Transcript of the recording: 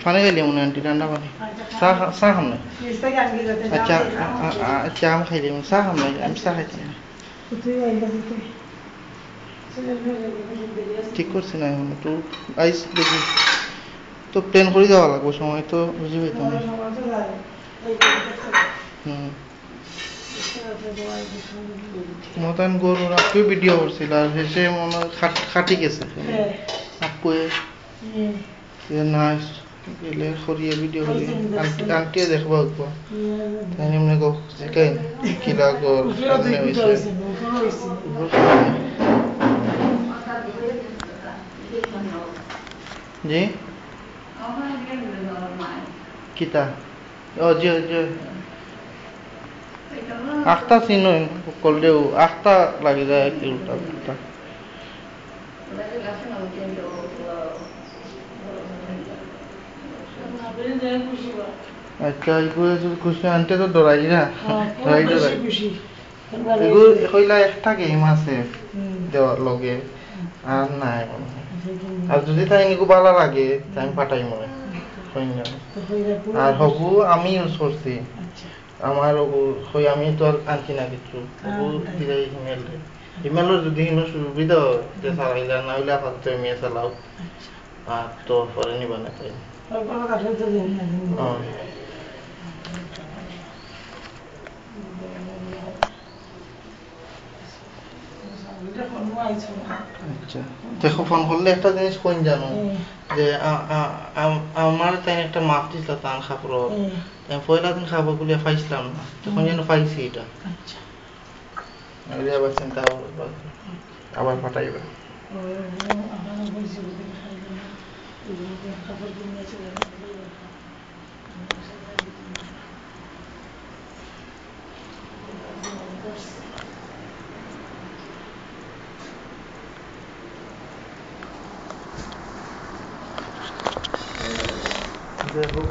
পানি খাইলে মনে আন্টি ঠান্ডা পানি চাহ চাহ খাম না আচ্ছা আচ্ছা আম খাইলে চাহ খাম না আমি চাহ খাইছি না ঠিক করছি না এখন একটু আইস দেখি তো প্ল্যান করে যাওয়া লাগবে সময় তো বুঝি পাইতাম না মতন গরুর আপুই ভিডিও করছিল আর সে মনে খাটি গেছে আপুয়ে না গেলে সরিয়ে ভিডিও করি আন্টিয়ে দেখবো একবার তাই এমনি গো শিখাই কিলা গর জি কিতা ও জি জি আখটা চিনো করলেও আখটা লাগি যায় কি উল্টা উল্টা আচ্ছা এগুলো খুশি আনতে তো ডরাই না ডরাই এগুলো হইলা একটা গেম আছে দেওয়ার লগে আর নাই আর যদি তাই নিকু ভালো লাগে তাই আমি পাঠাই মনে আর হবু আমি ইউজ করছি আমার হই আমি তো আর আনছি না কিছু হবু দিলে ইমেল ইমেলের যদি সুবিধা যে চালাইলা না হইলে আপাতত এমনি চালাও আর তো পরে নিবা না তাই আচ্ছা দেখো ফোন করলে একটা জিনিস কোন জানো যে আমার তাই একটা মাপ দিছিল তান খাপড় পয়লা দিন খাবো বলে পাইছিলাম না তখন যেন পাইছি এটা আবার চিন্তা আবার পাঠাইবে দেখো